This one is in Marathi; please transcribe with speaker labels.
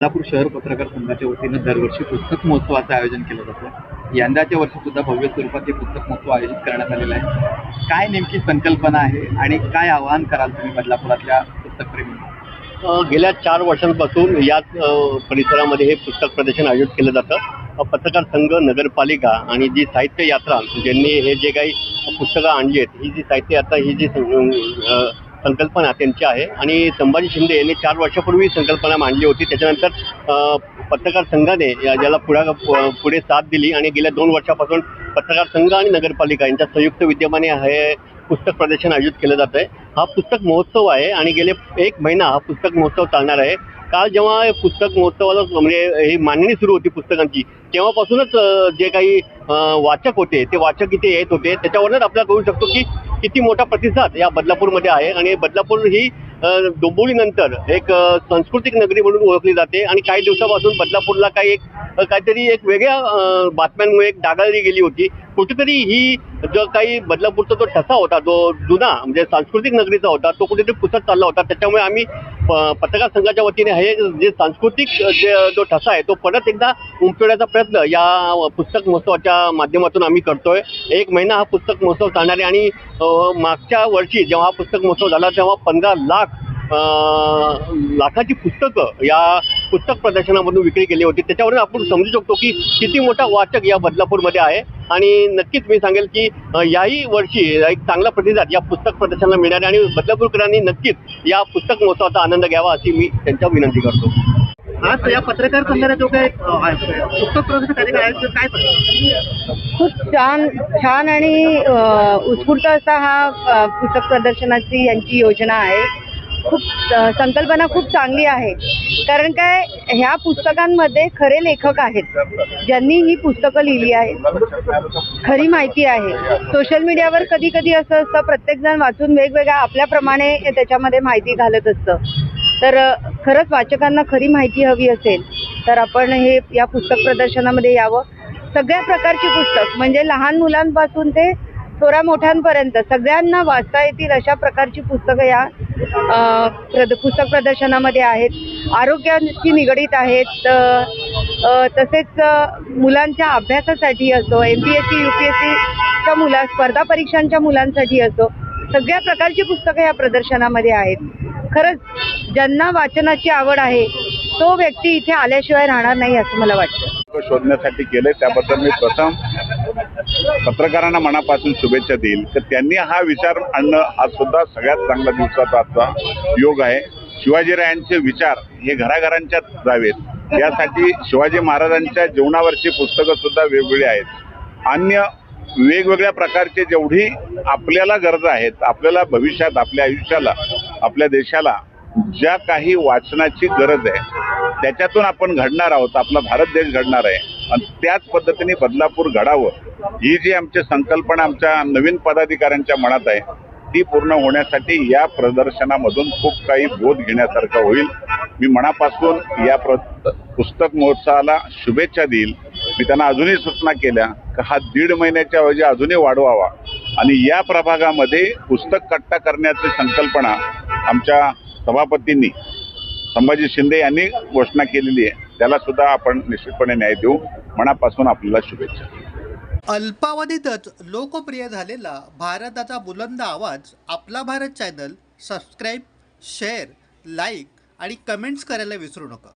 Speaker 1: कोल्हापूर शहर पत्रकार संघाच्या वतीनं दरवर्षी पुस्तक महोत्सवाचं आयोजन केलं जातं. यंदाच्या वर्षी सुद्धा भव्य स्वरूपात हे पुस्तक महोत्सव आयोजित करण्यात आलेला आहे. काय नेमकी संकल्पना आहे आणि काय आवाहन कराल तुम्ही बदलापुरातल्या पुस्तकप्रेमींना?
Speaker 2: गेल्या 4 वर्षांपासून याच परिसरामध्ये हे पुस्तक प्रदर्शन आयोजित केलं जातं. पत्रकार संघ, नगरपालिका आणि जी साहित्य यात्रा ज्यांनी हे जे काही पुस्तकं आणली आहेत, ही जी साहित्य यात्रा ही जी संकल्पना त्यांची आहे. आणि संभाजी शिंदे यांनी 4 वर्षापूर्वी संकल्पना मांडली होती. त्याच्यानंतर पत्रकार संघाने ज्याला पुढे साथ दिली आणि गेल्या 2 वर्षापासून पत्रकार संघ आणि नगरपालिका यांच्या संयुक्त विद्यमाने हे पुस्तक प्रदर्शन आयोजित केलं जात आहे. हा पुस्तक महोत्सव आहे आणि गेले 1 महिना हा पुस्तक महोत्सव चालणार आहे. काल जेव्हा पुस्तक महोत्सवाला म्हणजे ही मांडणी सुरू होती पुस्तकांची, तेव्हापासूनच जे काही वाचक होते ते वाचक इथे येत होते. त्याच्यावरूनच आपल्याला कळू शकतो की किती मोठा प्रतिसाद या बदलापूरमध्ये आहे. आणि बदलापूर ही डोंबिवलीनंतर एक सांस्कृतिक नगरी म्हणून ओळखली जाते. आणि काही दिवसापासून बदलापूरला काहीतरी एक वेगळ्या बातम्यांमुळे एक डागाळली गेली होती. कुठेतरी ही जो काही बदलापूरचा जो ठसा होता, जो जुना म्हणजे सांस्कृतिक नगरीचा होता, तो कुठेतरी पुसत चालला होता. त्याच्यामुळे आम्ही पत्रकार संघाच्या वतीने हे जे सांस्कृतिक जो ठसा आहे तो परत एकदा उमटवण्याचा प्रयत्न या पुस्तक महोत्सवाच्या माध्यमातून आम्ही करतोय. 1 महिना हा पुस्तक महोत्सव चालणार आहे. आणि मागच्या वर्षी जेव्हा हा पुस्तक महोत्सव झाला तेव्हा 15 लाखाची पुस्तकं या पुस्तक प्रदर्शनामधून विक्री केली होती. त्याच्यावरून आपण समजू शकतो की किती मोठा वाचक या बदलापूरमध्ये आहे. आणि नक्कीच मी सांगेल की याही वर्षी एक चांगला प्रतिसाद या पुस्तक प्रदर्शनाला मिळणार आहे. आणि बदलापूरकरांनी नक्कीच या पुस्तक महोत्सवाचा आनंद घ्यावा अशी मी त्यांच्या विनंती करतो.
Speaker 1: आज या पत्रकार संघाला जो काय पुस्तक प्रदर्शन कार्यक्रम आहे काय
Speaker 3: खूप छान आणि उत्स्फूर्त असा हा पुस्तक प्रदर्शनाची यांची योजना आहे. खूप संकल्पना खूप चांगली आहे. कारण काय, ह्या पुस्तकांमध्ये खरे लेखक आहेत ज्यांनी ही पुस्तकं लिहिली आहेत. खरी माहिती आहे. सोशल मीडियावर कधी कधी असं असतं, प्रत्येकजण वाचून वेगवेगळ्या आपल्याप्रमाणे त्याच्यामध्ये माहिती घालत असतं. तर खरंच वाचकांना खरी माहिती हवी असेल तर आपण हे या पुस्तक प्रदर्शनामध्ये यावं. सगळ्या प्रकारची पुस्तक म्हणजे लहान मुलांपासून ते थोरा मोठ्यांपर्यंत सगळ्यांना वाचता येतील अशा प्रकारची पुस्तकं या पुस्तक प्रदर्शनामध्ये आहेत. आरोग्याशी निगडीत आहेत, तसेच मुलांच्या अभ्यासासाठी असो, MPSC UPSCच्या स्पर्धा परीक्षांच्या मुलांसाठी असो, सगळ्या प्रकारची पुस्तकं या प्रदर्शनामध्ये आहेत. खरंच ज्यांना वाचनाची आवड आहे तो व्यक्ती इथे आल्याशिवाय राहणार नाही असं मला वाटतं.
Speaker 4: शोधण्यासाठी केले त्याबद्दल मी प्रथम पत्रकारांना मनापासून शुभेच्छा देईल. तर त्यांनी हा विचार आणणं हा सुद्धा सगळ्यात चांगला दिवसाचा आजचा योग आहे. शिवाजीरायांचे विचार हे घराघरांच्यात जावेत यासाठी शिवाजी महाराजांच्या जीवनावरची पुस्तकं सुद्धा वेगवेगळी आहेत. अन्य वेगवेगळ्या प्रकारचे जेवढी आपल्याला गरज आहेत, आपल्याला भविष्यात आपल्या आयुष्याला आपल्या देशाला ज्या काही वाचनाची गरज आहे त्याच्यातून आपण घडणार आहोत, आपला भारत देश घडणार आहे. आणि त्याच पद्धतीने बदलापूर घडावं ही जी आमची संकल्पना आमच्या नवीन पदाधिकाऱ्यांच्या मनात आहे ती पूर्ण होण्यासाठी या प्रदर्शनामधून खूप काही बोध घेण्यासारखं होईल. मी मनापासून या पुस्तक महोत्सवाला शुभेच्छा देईल. मी त्यांना अजूनही सूचना केल्या की हा 1.5 महिन्याच्या ऐवजी अजूनही वाढवावा. आणि या प्रभागामध्ये पुस्तक कट्टा करण्याची संकल्पना आमच्या सभापतींनी संभाजी शिंदे यांनी घोषणा केलेली आहे. त्याला सुद्धा आपण निश्चितपणे न्याय देऊ. मनापासून आपल्याला शुभेच्छा.
Speaker 5: अल्पावधीतच लोकप्रिय झालेला भारताचा बुलंद आवाज आपला Bharat channel subscribe, share, like आणि कमेंट्स करायला विसरू नका.